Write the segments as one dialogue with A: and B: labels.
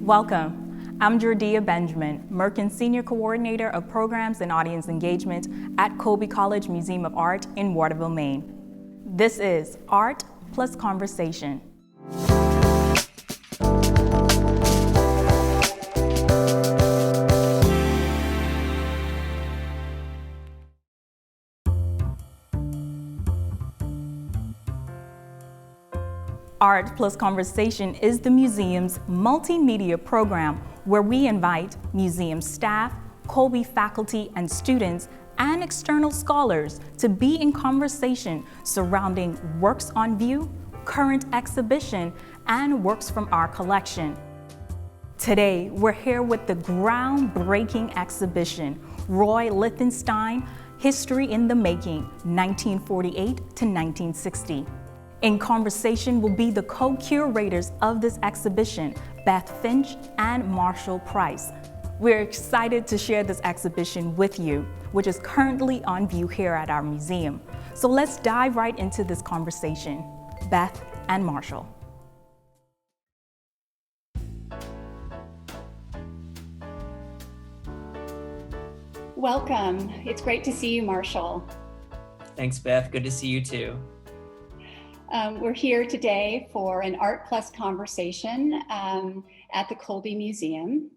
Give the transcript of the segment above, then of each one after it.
A: Welcome. I'm Jordia Benjamin, Merkin Senior Coordinator of Programs and Audience Engagement at Colby College Museum of Art in Waterville, Maine. This is Art plus Conversation. Art plus Conversation is the museum's multimedia program where we invite museum staff, Colby faculty and students, and external scholars to be in conversation surrounding works on view, current exhibition, and works from our collection. Today, we're here with the groundbreaking exhibition, Roy Lichtenstein, History in the Making, 1948 to 1960. In conversation will be the co-curators of this exhibition, Finch and Marshall Price. We're excited to share this exhibition with you, which is currently on view here at our museum. So let's dive right into this conversation. Beth and Marshall.
B: Welcome. It's great to see you, Marshall.
C: Thanks, Beth. Good to see you too.
B: We're here today for an Art Plus conversation at the Colby Museum.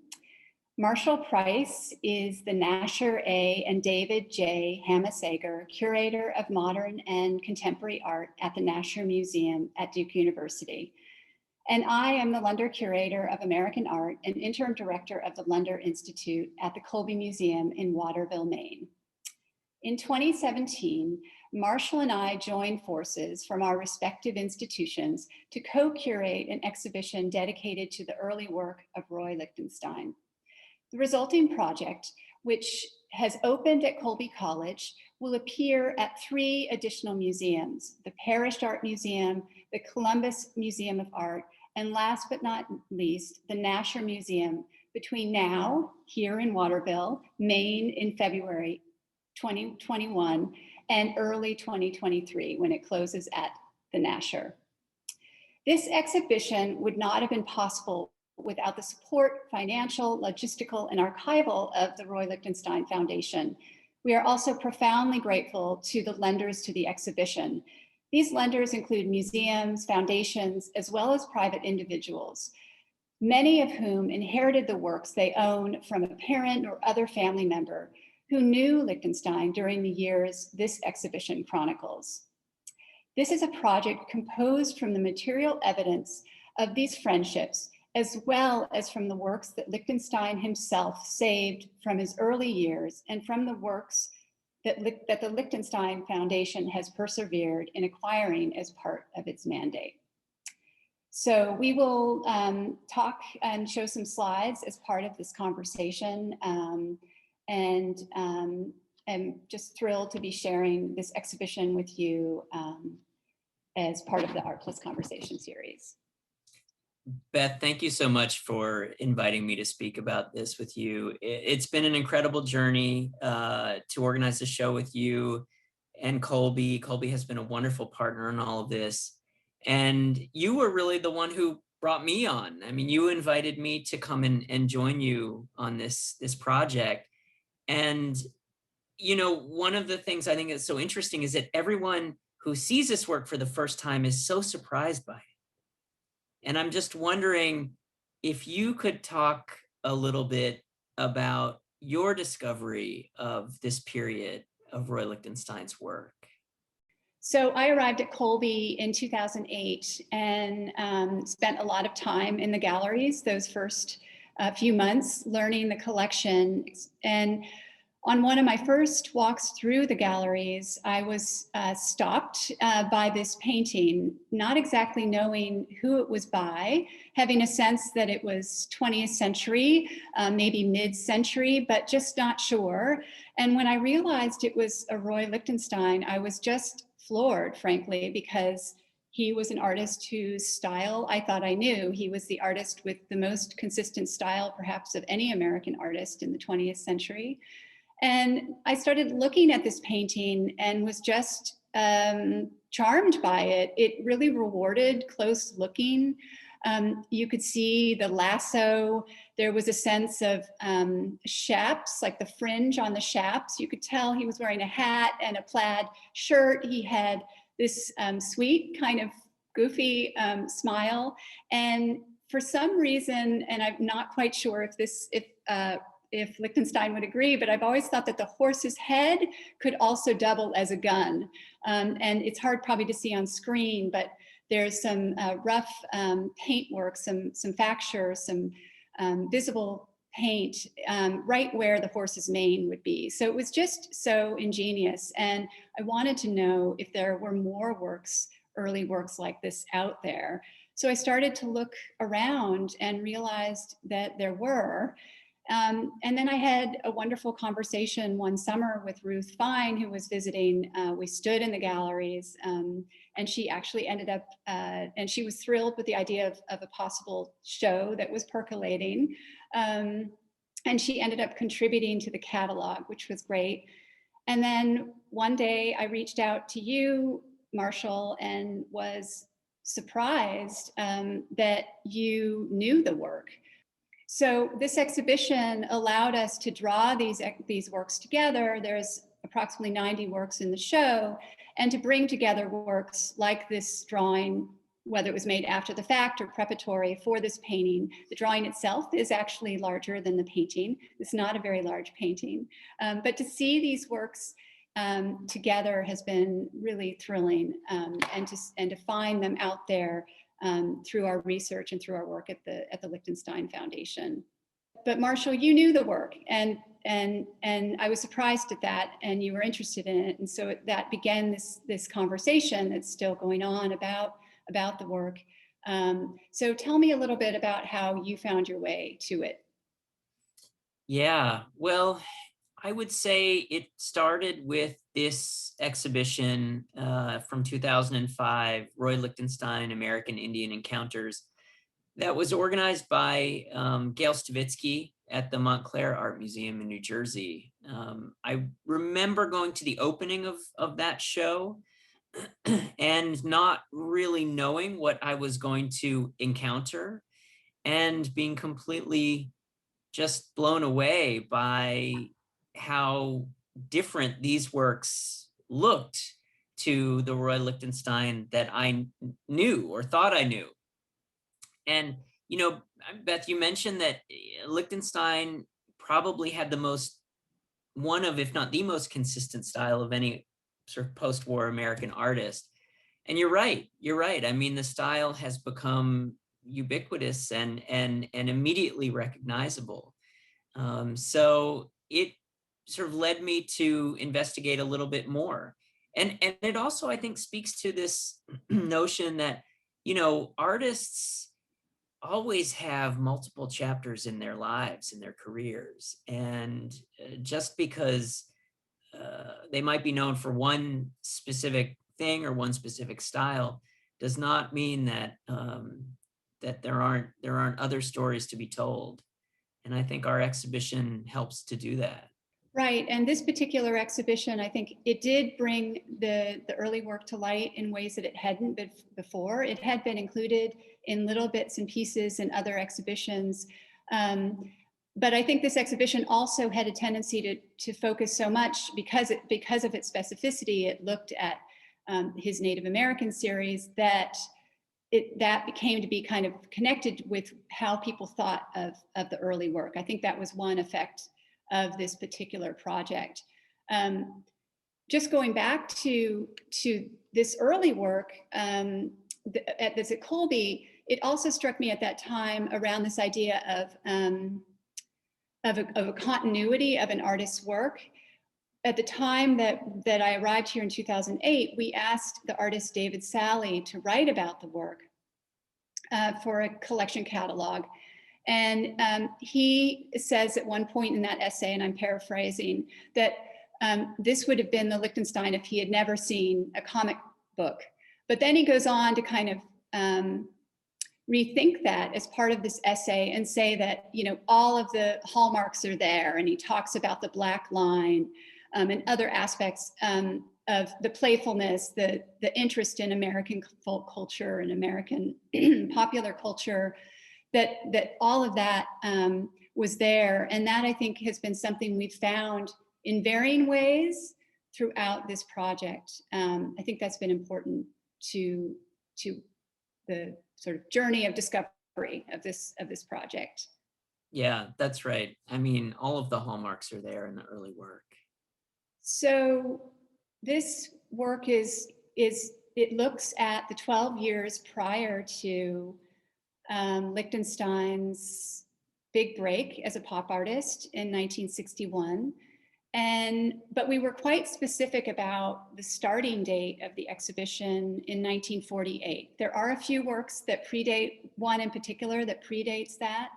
B: Marshall Price is the Nasher A. and David J. Haemisegger Curator of Modern and Contemporary Art at the Nasher Museum at Duke University. And I am the Lunder Curator of American Art and Interim Director of the Lunder Institute at the Colby Museum in Waterville, Maine. In 2017, Marshall and I joined forces from our respective institutions to co-curate an exhibition dedicated to the early work of Roy Lichtenstein. The resulting project, which has opened at Colby College, will appear at 3 additional museums: the Parish Art Museum, the Columbus Museum of Art, and last but not least, the Nasher Museum between now, here in Waterville, Maine in February 2021, and early 2023 when it closes at the Nasher. This exhibition would not have been possible without the support, financial, logistical, and archival of the Roy Lichtenstein Foundation. We are also profoundly grateful to the lenders to the exhibition. These lenders include museums, foundations, as well as private individuals, many of whom inherited the works they own from a parent or other family member who knew Lichtenstein during the years this exhibition chronicles. This is a project composed from the material evidence of these friendships, as well as from the works that Lichtenstein himself saved from his early years and from the works that the Lichtenstein Foundation has persevered in acquiring as part of its mandate. So we will talk and show some slides as part of this conversation. And I'm just thrilled to be sharing this exhibition with you as part of the Art Plus Conversation series.
C: Beth, thank you so much for inviting me to speak about this with you. It's been an incredible journey to organize the show with you and Colby. Colby has been a wonderful partner in all of this. And you were really the one who brought me on. I mean, you invited me to come and join you on this project. And, you know, one of the things I think is so interesting is that everyone who sees this work for the first time is so surprised by it. And I'm just wondering if you could talk a little bit about your discovery of this period of Roy Lichtenstein's work.
B: So I arrived at Colby in 2008 and spent a lot of time in the galleries those first few months learning the collection. And on one of my first walks through the galleries, I was stopped by this painting, not exactly knowing who it was by, having a sense that it was 20th century, maybe mid-century, but just not sure. And when I realized it was a Roy Lichtenstein, I was just floored, frankly, because he was an artist whose style I thought I knew. He was the artist with the most consistent style, perhaps, of any American artist in the 20th century. And I started looking at this painting and was just charmed by it. It really rewarded close looking. You could see the lasso. There was a sense of chaps, like the fringe on the chaps. You could tell he was wearing a hat and a plaid shirt. He had this sweet kind of goofy smile. And for some reason, and I'm not quite sure if Lichtenstein would agree, but I've always thought that the horse's head could also double as a gun. And it's hard probably to see on screen, but there's some rough paintwork, some facture, some visible paint right where the horse's mane would be. So it was just so ingenious. And I wanted to know if there were more works, early works like this out there. So I started to look around and realized that there were. And then I had a wonderful conversation one summer with Ruth Fine, who was visiting. We stood in the galleries, and she actually ended up, and she was thrilled with the idea of a possible show that was percolating. And she ended up contributing to the catalog, which was great. And then one day I reached out to you, Marshall, and was surprised that you knew the work. So this exhibition allowed us to draw these works together. There's approximately 90 works in the show, and to bring together works like this drawing, whether it was made after the fact or preparatory for this painting. The drawing itself is actually larger than the painting. It's not a very large painting. But to see these works together has been really thrilling, and to find them out there through our research and through our work at the Lichtenstein Foundation. But Marshall, you knew the work, and I was surprised at that, and you were interested in it, and so that began this conversation that's still going on about the work. So tell me a little bit about how you found your way to it.
C: Yeah, well, I would say it started with this exhibition from 2005, Roy Lichtenstein, American Indian Encounters, that was organized by Gail Stavitsky at the Montclair Art Museum in New Jersey. I remember going to the opening of that show and not really knowing what I was going to encounter, and being completely just blown away by how different these works looked to the Roy Lichtenstein that I knew or thought I knew. And, you know, Beth, you mentioned that Lichtenstein probably had one of, if not the most consistent style of any sort of post-war American artist. And you're right. I mean, the style has become ubiquitous and immediately recognizable. So it sort of led me to investigate a little bit more. And it also, I think, speaks to this notion that, you know, artists always have multiple chapters in their lives, in their careers. And just because they might be known for one specific thing or one specific style does not mean that that there aren't other stories to be told. And I think our exhibition helps to do that.
B: Right, and this particular exhibition, I think it did bring the early work to light in ways that it hadn't been before. It had been included in little bits and pieces in other exhibitions. But I think this exhibition also had a tendency to focus so much because of its specificity. It looked at his Native American series that became to be kind of connected with how people thought of the early work. I think that was one effect of this particular project. Just going back to this early work at Colby, it also struck me at that time around this idea of a continuity of an artist's work. At the time that I arrived here in 2008, we asked the artist David Sally to write about the work for a collection catalog. And he says at one point in that essay, and I'm paraphrasing, that this would have been the Lichtenstein if he had never seen a comic book. But then he goes on to kind of rethink that as part of this essay and say that, you know, all of the hallmarks are there. And he talks about the black line and other aspects the playfulness, the interest in American folk culture and American popular culture, that all of that was there. And that, I think, has been something we've found in varying ways throughout this project. I think that's been important to the sort of journey of discovery of this project.
C: Yeah, that's right. I mean, all of the hallmarks are there in the early work. So
B: this work it looks at the 12 years prior to Lichtenstein's big break as a pop artist in 1961. But we were quite specific about the starting date of the exhibition in 1948. There are a few works that predate, one in particular that predates that,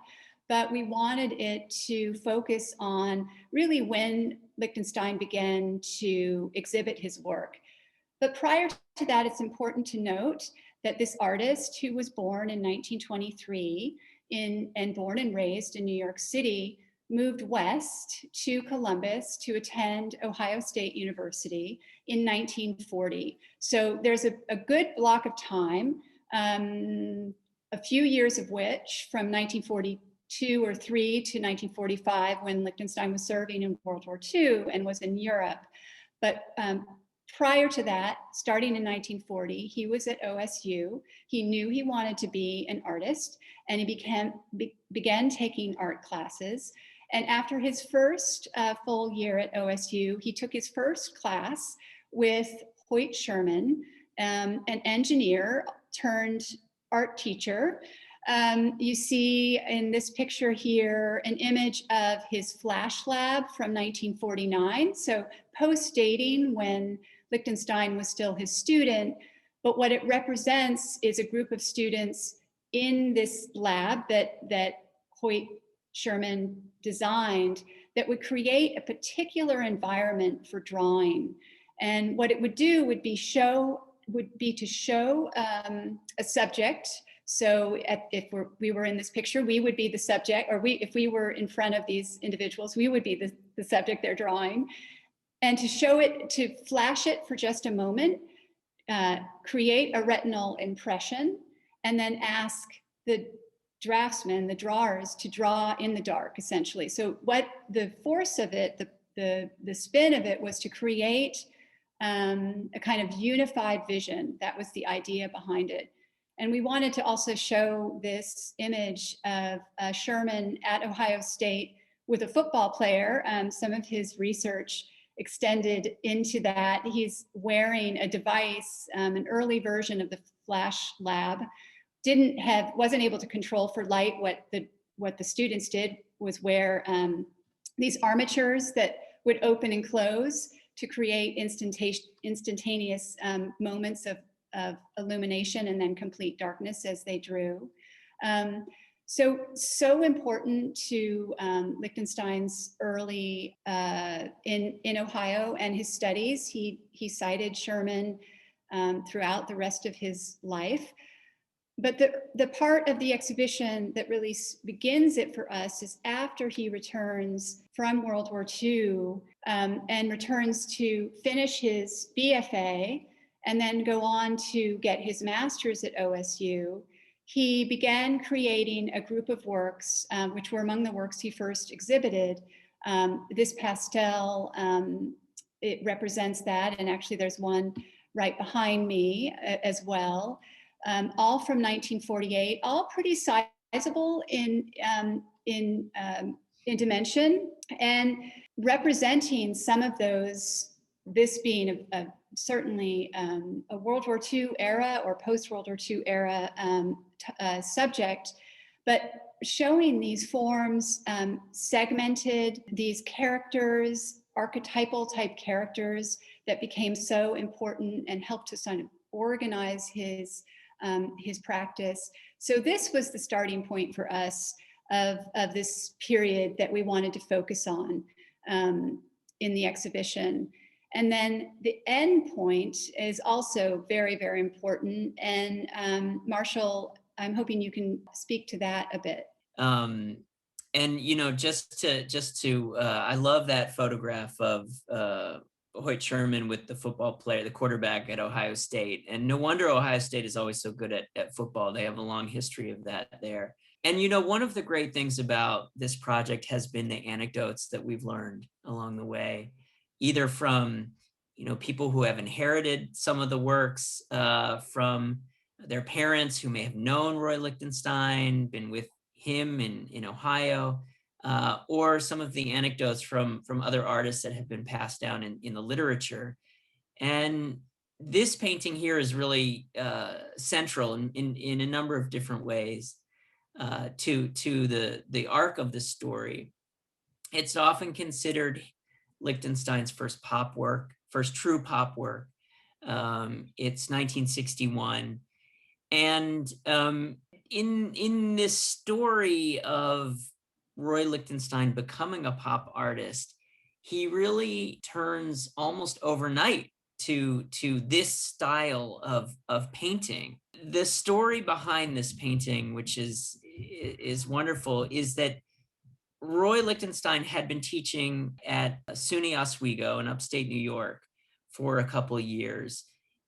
B: but we wanted it to focus on really when Lichtenstein began to exhibit his work. But prior to that, it's important to note that this artist, who was born in 1923 and born and raised in New York City, moved west to Columbus to attend Ohio State University in 1940. So there's a good block of time, a few years of which, from 1942 or 3 to 1945, when Lichtenstein was serving in World War II and was in Europe. But prior to that, starting in 1940, he was at OSU. He knew he wanted to be an artist, and he began taking art classes. And after his first full year at OSU, he took his first class with Hoyt Sherman, an engineer turned art teacher. You see in this picture here an image of his flash lab from 1949. So post-dating when Lichtenstein was still his student, but what it represents is a group of students in this lab that Hoyt Sherman designed that would create a particular environment for drawing. And what it would do would be to show a subject. So if we were in this picture, we would be the subject, or if we were in front of these individuals, we would be the subject they're drawing. And to show it, to flash it for just a moment, create a retinal impression, and then ask the draftsmen, the drawers, to draw in the dark, essentially. So what the force of it, the spin of it, was to create a kind of unified vision. That was the idea behind it. And we wanted to also show this image of Sherman at Ohio State with a football player. Some of his research extended into that. He's wearing a device, an early version of the Flash Lab. Wasn't able to control for light. What the students did was wear these armatures that would open and close to create instantaneous moments of illumination and then complete darkness as they drew. So important to Lichtenstein's early in Ohio and his studies. He cited Sherman throughout the rest of his life. But the part of the exhibition that really begins it for us is after he returns from World War II and returns to finish his BFA and then go on to get his master's at OSU. He began creating a group of works, which were among the works he first exhibited. This pastel, it represents that, and actually there's one right behind me as well. All from 1948, all pretty sizable in dimension, and representing some of those, this being certainly a World War II era or post-World War II era subject, but showing these forms segmented, these characters, archetypal type characters that became so important and helped to sort of organize his practice. So this was the starting point for us of this period that we wanted to focus on in the exhibition. And then the end point is also very, very important. And Marshall, I'm hoping you can speak to that a bit.
C: And just to I love that photograph of Hoyt Sherman with the football player, the quarterback at Ohio State. And no wonder Ohio State is always so good at football. They have a long history of that there. And, one of the great things about this project has been the anecdotes that we've learned along the way, either from, people who have inherited some of the works from their parents who may have known Roy Lichtenstein, been with him in Ohio, or some of the anecdotes from other artists that have been passed down in the literature. And this painting here is really central in a number of different ways to the arc of the story. It's often considered Lichtenstein's first true pop work. It's 1961. And in this story of Roy Lichtenstein becoming a pop artist, he really turns almost overnight to this style of painting. The story behind this painting, which is wonderful, is that Roy Lichtenstein had been teaching at SUNY Oswego in upstate New York for a couple of years,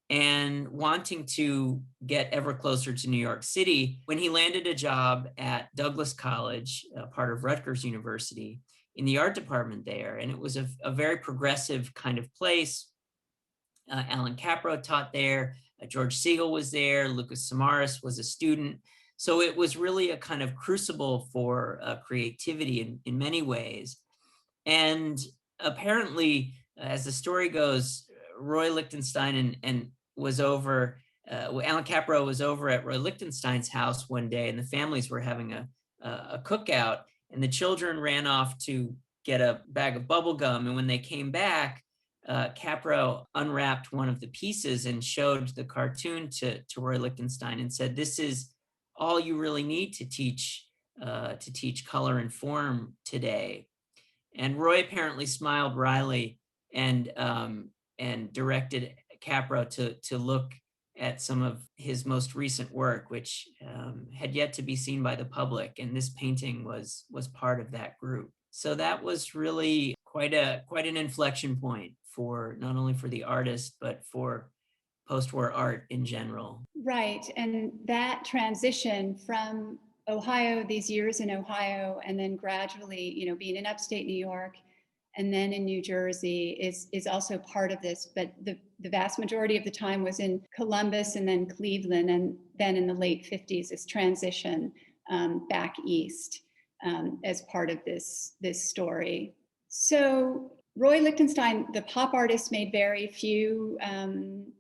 C: and wanting to get ever closer to New York City, when he landed a job at Douglas College, part of Rutgers University, in the art department there. And it was a very progressive kind of place. Alan Capro taught there, George Siegel was there, Lucas Samaras was a student. So it was really a kind of crucible for creativity in many ways. And apparently, as the story goes, Roy Lichtenstein and was over, Alan Capro was over at Roy Lichtenstein's house one day, and the families were having a cookout, and the children ran off to get a bag of bubble gum. And when they came back, Capro unwrapped one of the pieces and showed the cartoon to Roy Lichtenstein and said, "This is all you really need to teach color and form today." And Roy apparently smiled wryly and directed Capro to look at some of his most recent work, which had yet to be seen by the public. And this painting was part of that group. So that was really quite an inflection point for not only for the artist, but for post-war art in general.
B: Right, and that transition from Ohio, these years in Ohio, and then gradually, being in upstate New York, and then in New Jersey is also part of this. But the vast majority of the time was in Columbus and then Cleveland, and then in the late 50s, this transition back east as part of this story. So Roy Lichtenstein, the pop artist, made very few,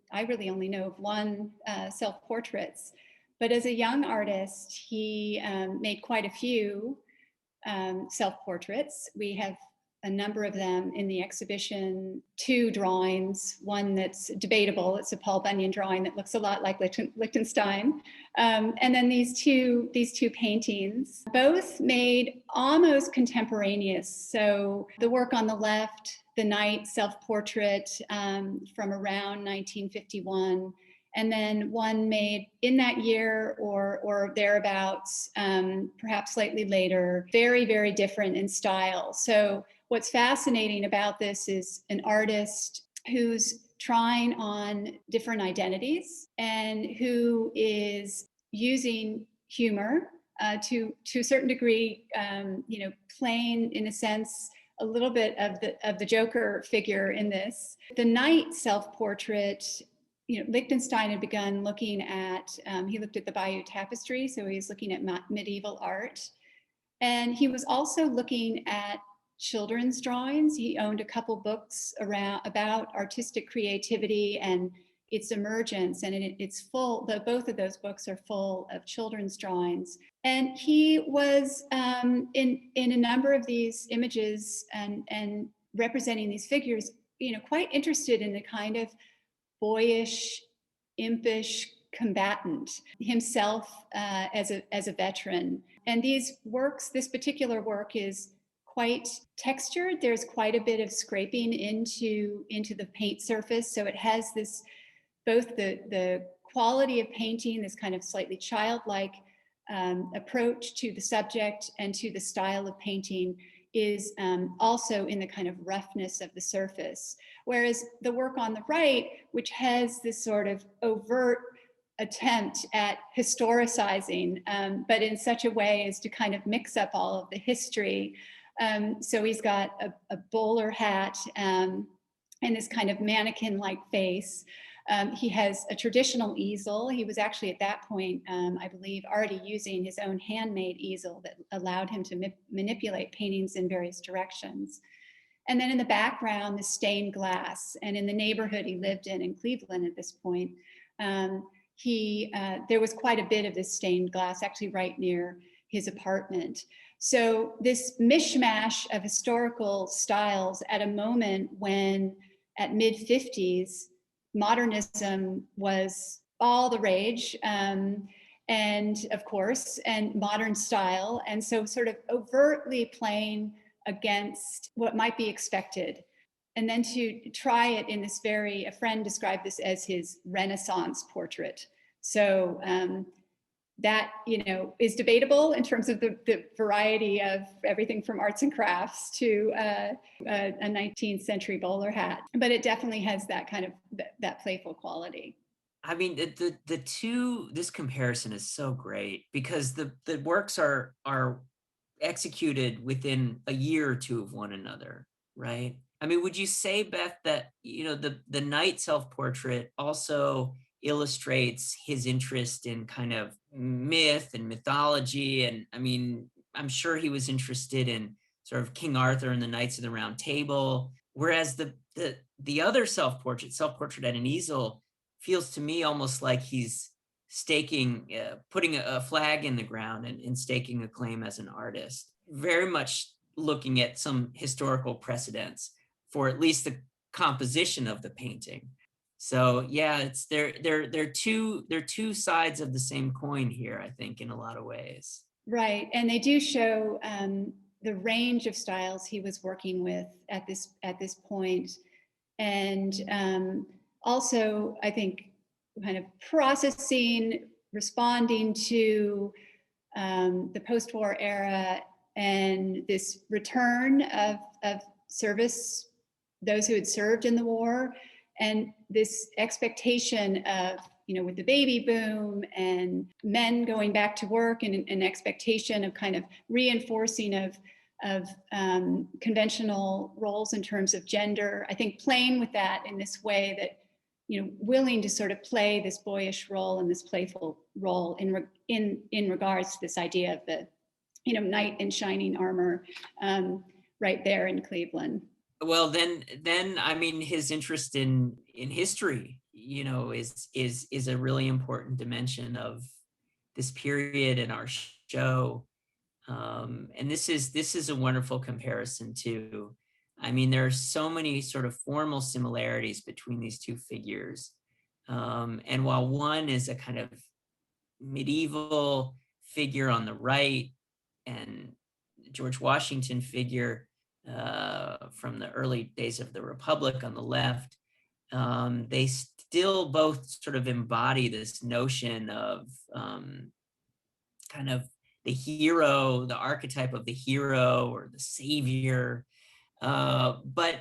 B: I really only know of one, self-portraits. But as a young artist, he made quite a few self-portraits. We have a number of them in the exhibition, 2 drawings, one that's debatable. It's a Paul Bunyan drawing that looks a lot like Lichtenstein. And then these two paintings, both made almost contemporaneous. So the work on the left, the Night self-portrait from around 1951, and then one made in that year or thereabouts, perhaps slightly later, very, very different in style. So what's fascinating about this is an artist who's trying on different identities and who is using humor to a certain degree, playing in a sense a little bit of the Joker figure in this. The Night self-portrait, Lichtenstein had begun looking at, he looked at the Bayeux Tapestry, so he was looking at medieval art. And he was also looking at children's drawings. He owned a couple books about artistic creativity and its emergence, and it's full, both of those books are full of children's drawings. And he was in a number of these images and representing these figures, quite interested in the kind of boyish, impish combatant himself as a veteran. And these works, this particular work is quite textured. There's quite a bit of scraping into the paint surface. So it has this, both the quality of painting, this kind of slightly childlike approach to the subject and to the style of painting is also in the kind of roughness of the surface. Whereas the work on the right, which has this sort of overt attempt at historicizing, but in such a way as to kind of mix up all of the history. So he's got a bowler hat and this kind of mannequin-like face. He has a traditional easel. He was actually at that point, I believe, already using his own handmade easel that allowed him to manipulate paintings in various directions. And then in the background, the stained glass. And in the neighborhood he lived in Cleveland at this point, there was quite a bit of this stained glass actually right near his apartment. So this mishmash of historical styles at a moment when at mid-50s, modernism was all the rage, and of course, and modern style. And so sort of overtly playing against what might be expected. And then to try it in this a friend described this as his Renaissance portrait. So that, is debatable in terms of the variety of everything from arts and crafts to a 19th century bowler hat. But it definitely has that kind of, that playful quality.
C: I mean, this comparison is so great because the works are executed within a year or two of one another, right? I mean, would you say, Beth, that, the night self-portrait also illustrates his interest in kind of myth and mythology? And I mean, I'm sure he was interested in sort of King Arthur and the Knights of the Round Table, whereas the other self-portrait at an easel feels to me almost like he's putting a flag in the ground and staking a claim as an artist, very much looking at some historical precedents for at least the composition of the painting. So yeah, they're two sides of the same coin here, I think, in a lot of ways.
B: Right, and they do show the range of styles he was working with at this point, and also I think kind of processing, responding to the post-war era and this return of service, those who had served in the war, and this expectation of, with the baby boom and men going back to work and an expectation of kind of reinforcing of conventional roles in terms of gender. I think playing with that in this way that, willing to sort of play this boyish role and this playful role in regards to this idea of the, knight in shining armor right there in Cleveland.
C: Well, then I mean, his interest in history, is a really important dimension of this period in our show. And this is a wonderful comparison too. I mean, there are so many sort of formal similarities between these two figures. And while one is a kind of medieval figure on the right and George Washington figure from the early days of the Republic on the left, they still both sort of embody this notion of kind of the hero, the archetype of the hero or the savior. But,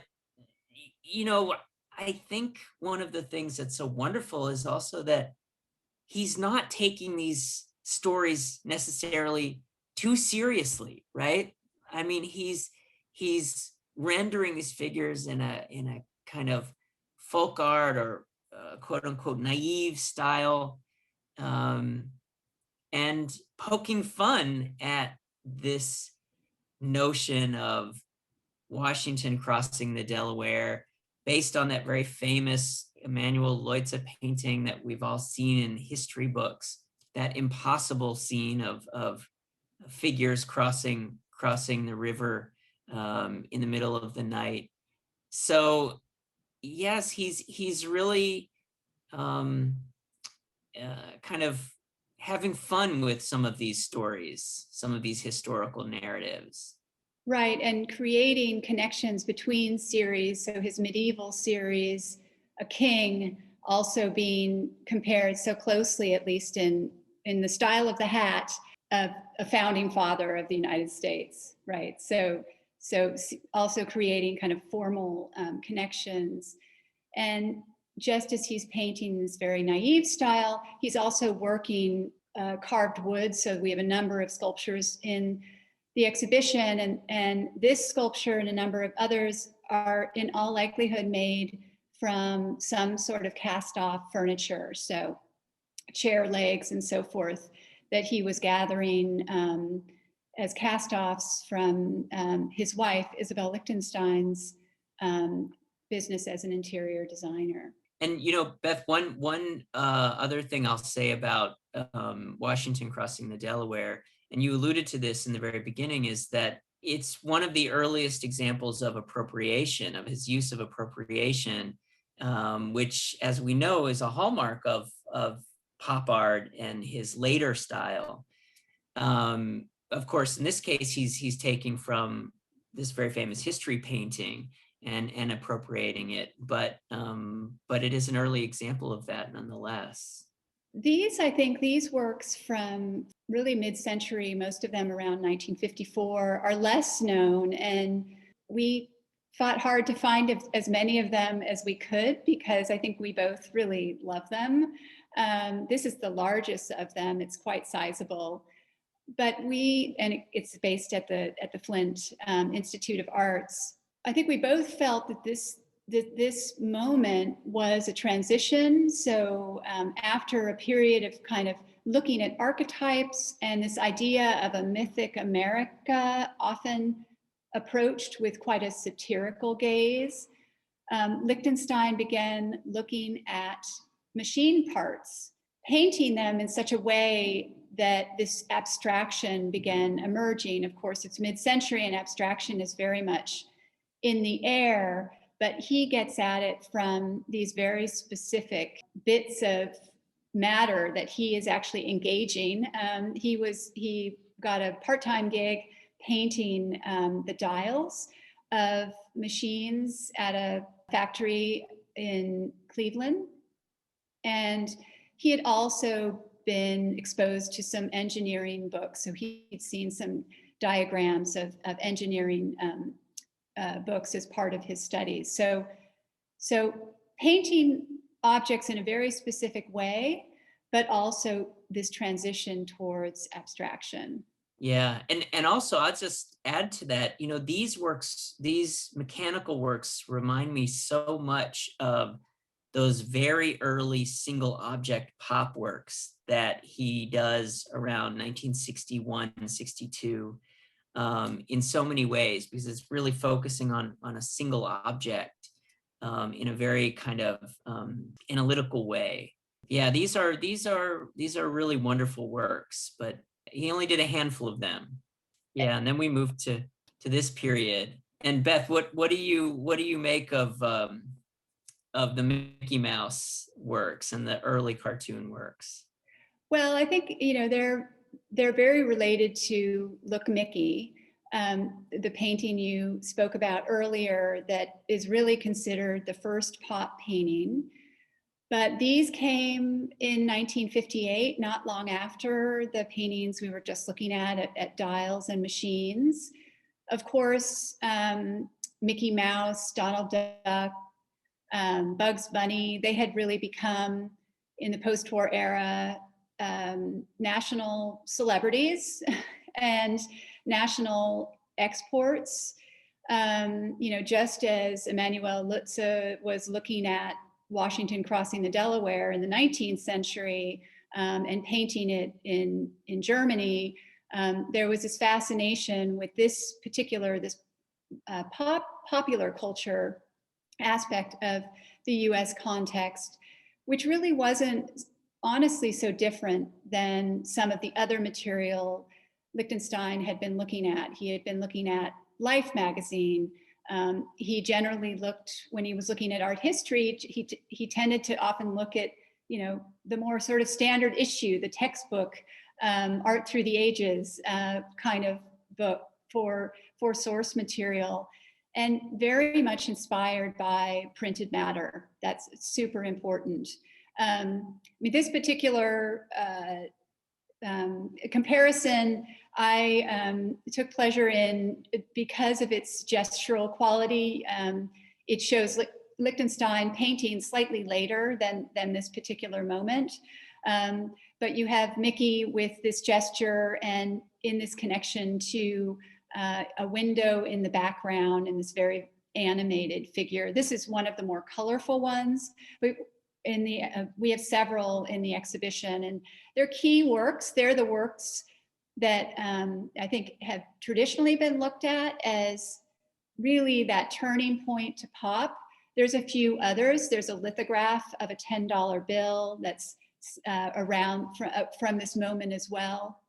C: I think one of the things that's so wonderful is also that he's not taking these stories necessarily too seriously, right? I mean, he's rendering these figures in a kind of folk art or quote unquote naive style, and poking fun at this notion of Washington crossing the Delaware based on that very famous Emanuel Leutze painting that we've all seen in history books, that impossible scene of figures crossing the river in the middle of the night. So yes, he's really kind of having fun with some of these stories, some of these historical narratives.
B: Right, and creating connections between series. So his medieval series, A King, also being compared so closely, at least in the style of the hat, of a founding father of the United States, right? So Also creating kind of formal connections. And just as he's painting this very naive style, he's also working carved wood. So we have a number of sculptures in the exhibition, and this sculpture and a number of others are in all likelihood made from some sort of cast off furniture. So chair legs and so forth that he was gathering as cast-offs from his wife, Isabel Lichtenstein's business as an interior designer.
C: And Beth, one other thing I'll say about Washington crossing the Delaware, and you alluded to this in the very beginning, is that it's one of the earliest examples of appropriation, of his use of appropriation, which, as we know, is a hallmark of pop art and his later style. Of course, in this case, he's taking from this very famous history painting and appropriating it, but it is an early example of that nonetheless.
B: I think these works from really mid-century, most of them around 1954, are less known, and we fought hard to find as many of them as we could because I think we both really love them. This is the largest of them. It's quite sizable, but it's based at the Flint Institute of Arts. I think we both felt that this moment was a transition. So after a period of kind of looking at archetypes and this idea of a mythic America, often approached with quite a satirical gaze, Lichtenstein began looking at machine parts, painting them in such a way that this abstraction began emerging. Of course, it's mid-century and abstraction is very much in the air, but he gets at it from these very specific bits of matter that he is actually engaging. He got a part-time gig painting the dials of machines at a factory in Cleveland. And he had also been exposed to some engineering books. So he'd seen some diagrams of engineering books as part of his studies. So painting objects in a very specific way, but also this transition towards abstraction.
C: Yeah, and also I'll just add to that, these mechanical works remind me so much of those very early single object pop works that he does around 1961 and 62 in so many ways, because it's really focusing on a single object in a very kind of analytical way. Yeah, these are really wonderful works, but he only did a handful of them. Yeah, and then we moved to this period. And Beth, what do you make of the Mickey Mouse works and the early cartoon works?
B: Well, I think they're very related to Look Mickey, the painting you spoke about earlier that is really considered the first pop painting. But these came in 1958, not long after the paintings we were just looking at dials and machines. Of course, Mickey Mouse, Donald Duck, Bugs Bunny, they had really become, in the post-war era, national celebrities and national exports. Just as Emanuel Lutze was looking at Washington crossing the Delaware in the 19th century and painting it in Germany, there was this fascination with this popular culture aspect of the US context, which really wasn't honestly so different than some of the other material Lichtenstein had been looking at. He had been looking at Life magazine. He generally looked, when he was looking at art history, he tended to often look at, the more sort of standard issue, the textbook, Art Through the Ages kind of book for source material, and very much inspired by printed matter. That's super important. This particular comparison I took pleasure in, because of its gestural quality. It shows Lichtenstein painting slightly later than this particular moment. But you have Mickey with this gesture and in this connection to a window in the background and this very animated figure. This is one of the more colorful ones. We have several in the exhibition, and they're key works. They're the works that I think have traditionally been looked at as really that turning point to pop. There's a few others. There's a lithograph of a $10 bill that's around from this moment as well.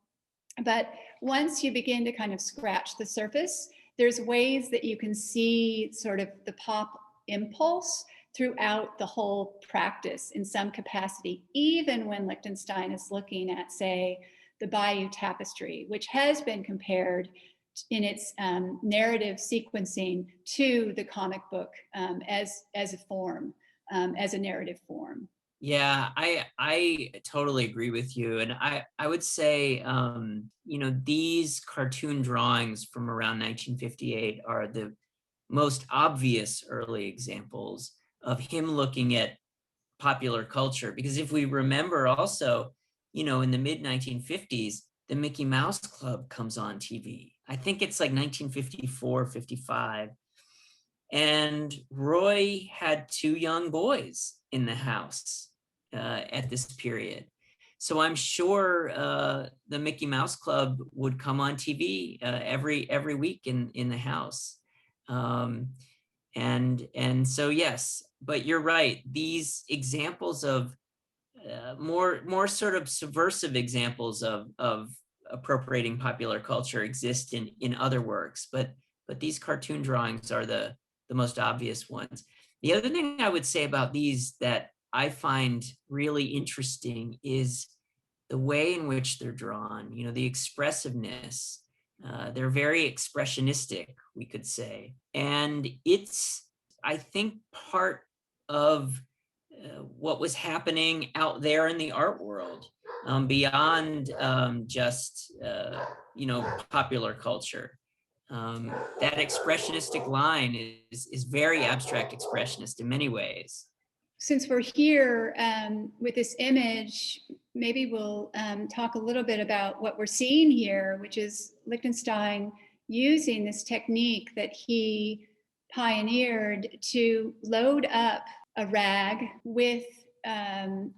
B: But once you begin to kind of scratch the surface, there's ways that you can see sort of the pop impulse throughout the whole practice in some capacity, even when Lichtenstein is looking at, say, the Bayeux Tapestry, which has been compared in its narrative sequencing to the comic book as a form, as a narrative form.
C: Yeah, I totally agree with you. And I would say, these cartoon drawings from around 1958 are the most obvious early examples of him looking at popular culture. Because if we remember also, in the mid 1950s, the Mickey Mouse Club comes on TV. I think it's like 1954, 55. And Roy had 2 young boys in the house at this period. So I'm sure the Mickey Mouse Club would come on TV every week in the house. And so, yes, but you're right. These examples of more sort of subversive examples of appropriating popular culture exist in other works, but these cartoon drawings are the most obvious ones. The other thing I would say about these that I find really interesting is the way in which they're drawn, the expressiveness. They're very expressionistic, we could say. And it's, I think, part of what was happening out there in the art world, beyond just, popular culture. That expressionistic line is very abstract expressionist in many ways.
B: Since we're here with this image, maybe we'll talk a little bit about what we're seeing here, which is Lichtenstein using this technique that he pioneered to load up a rag with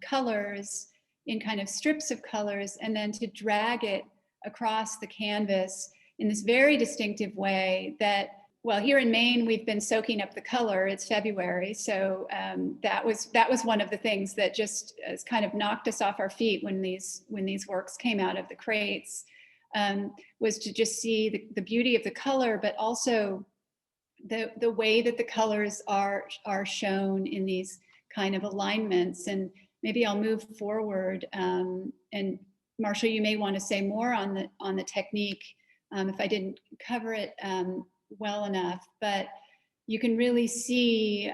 B: colors in kind of strips of colors, and then to drag it across the canvas in this very distinctive way that, well, here in Maine, we've been soaking up the color. It's February. So that was one of the things that just kind of knocked us off our feet when these works came out of the crates, was to just see the beauty of the color, but also the way that the colors are shown in these kind of alignments. And maybe I'll move forward. And Marshall, you may want to say more on the technique if I didn't cover it well enough, but you can really see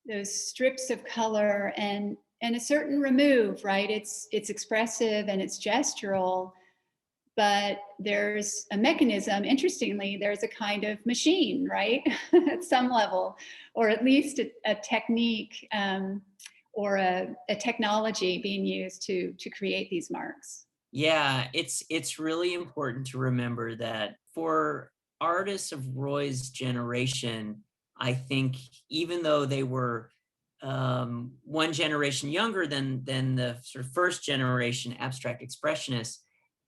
B: those strips of color and a certain remove, right? It's expressive and it's gestural, but there's a mechanism. Interestingly, there's a kind of machine, right? At some level, or at least a technique or a technology being used to create these marks.
C: Yeah, it's really important to remember that for artists of Roy's generation, I think even though they were one generation younger than the sort of first generation abstract expressionists,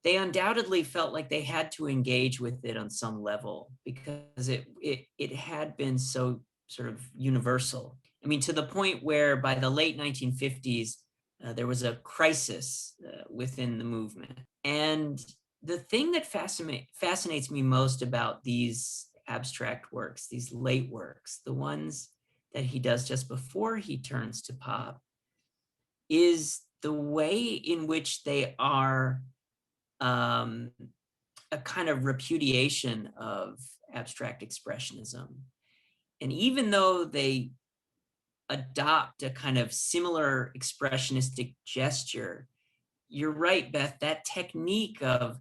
C: they undoubtedly felt like they had to engage with it on some level because it had been so sort of universal. I mean, to the point where by the late 1950s, there was a crisis within the movement. And the thing that fascinates me most about these abstract works, these late works, the ones that he does just before he turns to pop, is the way in which they are a kind of repudiation of abstract expressionism. And even though they adopt a kind of similar expressionistic gesture, you're right, Beth, that technique of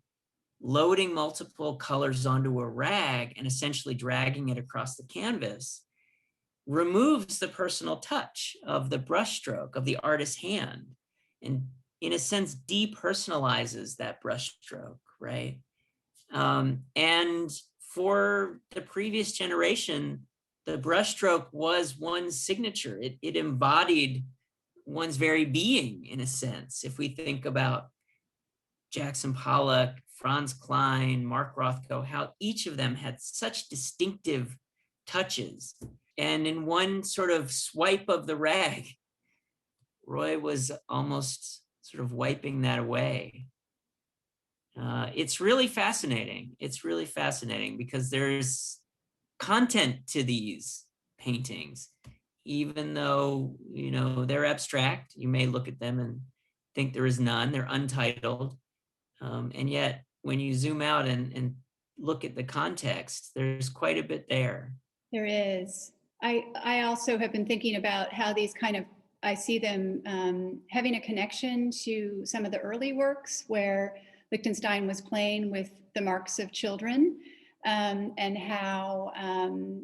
C: loading multiple colors onto a rag and essentially dragging it across the canvas removes the personal touch of the brushstroke of the artist's hand, and in a sense depersonalizes that brushstroke, right? And for the previous generation, the brushstroke was one's signature. It embodied one's very being, in a sense. If we think about Jackson Pollock, Franz Kline, Mark Rothko, how each of them had such distinctive touches. And in one sort of swipe of the rag, Roy was almost sort of wiping that away. It's really fascinating. It's really fascinating because there's content to these paintings, even though, you know, they're abstract. You may look at them and think there is none. They're untitled. And yet, when you zoom out and look at the context, there's quite a bit there.
B: There is. I also have been thinking about how these kind of, I see them having a connection to some of the early works where Lichtenstein was playing with the marks of children, and how,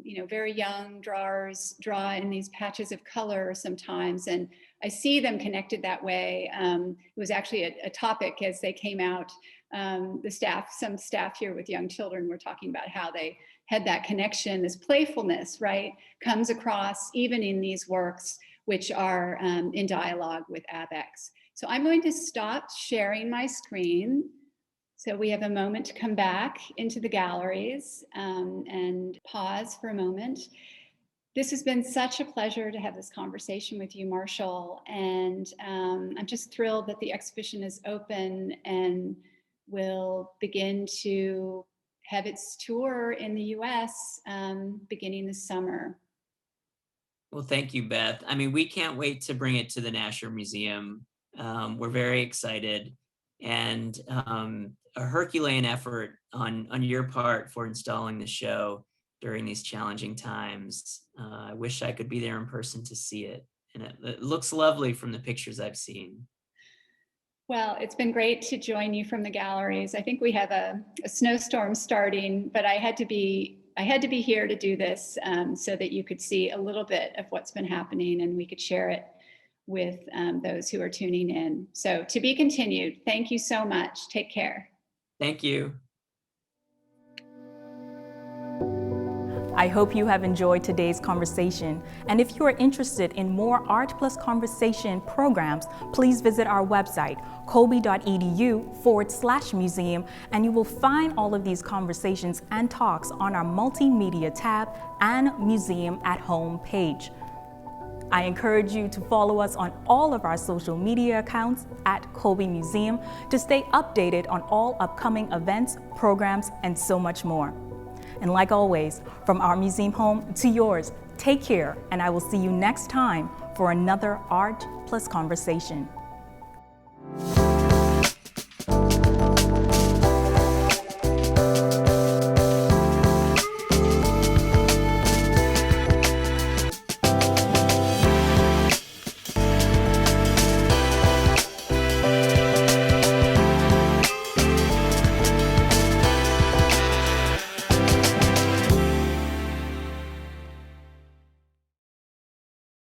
B: you know, very young drawers draw in these patches of color sometimes. And I see them connected that way. It was actually a topic as they came out. Some staff here with young children were talking about how they had that connection, this playfulness, right, comes across even in these works, which are in dialogue with ABEX. So I'm going to stop sharing my screen so we have a moment to come back into the galleries and pause for a moment. This has been such a pleasure to have this conversation with you, Marshall, and I'm just thrilled that the exhibition is open and will begin to have its tour in the US beginning this summer.
C: Well, thank you, Beth. I mean, we can't wait to bring it to the Nasher Museum. We're very excited, and a Herculean effort on your part for installing the show during these challenging times. I wish I could be there in person to see it, and it looks lovely from the pictures I've seen.
B: Well, it's been great to join you from the galleries. I think we have a snowstorm starting, but I had to be here to do this so that you could see a little bit of what's been happening and we could share it with those who are tuning in. So to be continued. Thank you so much. Take care.
C: Thank you.
A: I hope you have enjoyed today's conversation. And if you are interested in more Art Plus Conversation programs, please visit our website, colby.edu/museum, and you will find all of these conversations and talks on our multimedia tab and Museum at Home page. I encourage you to follow us on all of our social media accounts at Colby Museum to stay updated on all upcoming events, programs, and so much more. And like always, from our museum home to yours, take care, and I will see you next time for another Art Plus Conversation.